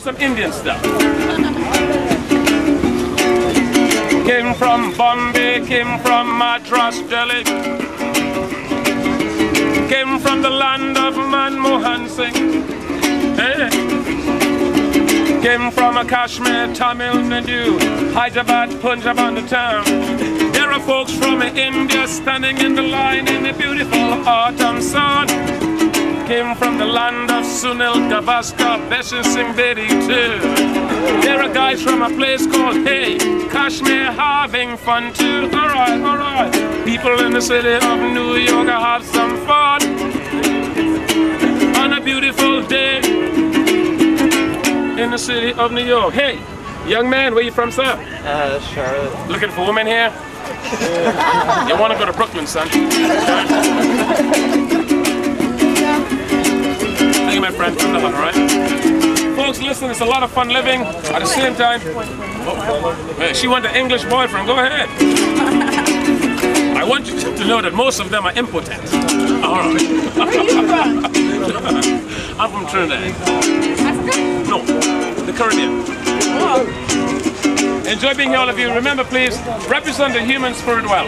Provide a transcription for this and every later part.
some Indian stuff. Came from Bombay, came from Madras, Delhi. Came from the land of Manmohan Singh. Hey. Came from a Kashmir, Tamil Nadu, Hyderabad, Punjab on the town. There are folks from India standing in the line in the beautiful autumn sun. Came from the land of Sunil Gavaskar, Beshan Singh Bedi too. There are guys from a place called Hey, Kashmir having fun too. Alright, alright. People in the city of New York have some fun on a beautiful day in the city of New York. Hey, young man, where you from, sir? Charlotte. Looking for women here? You want to go to Brooklyn, son? Thank you, my friend. All right. Folks, listen, it's a lot of fun living. At the same time, she want an English boyfriend. Go ahead. I want you to know that most of them are impotent. All right. Where are you from? I'm from Trinidad. Africa? No, the Caribbean. Oh. Enjoy being here, all of you. Remember, please, represent the human spirit well.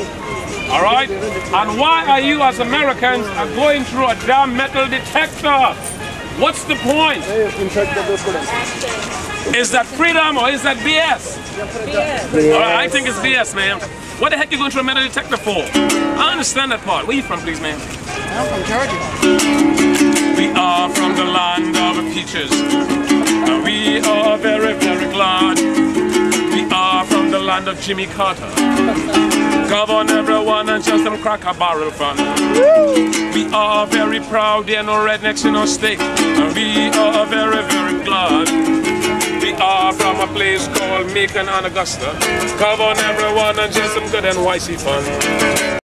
All right? And why are you, as Americans, are going through a damn metal detector? What's the point? Is that freedom or is that BS? BS. All right, I think it's BS, man. What the heck are you going through a metal detector for? I understand that part. Where are you from, please, man? I'm from Georgia. We are from the land of peaches. And we are very, very glad. We are from the land of Jimmy Carter. Govern everyone and just them crack a barrel fun. We are very proud, there are no rednecks in our state. And we are very, very glad. We are from a place called Macon and Augusta. Govern everyone and just some good NYC fun.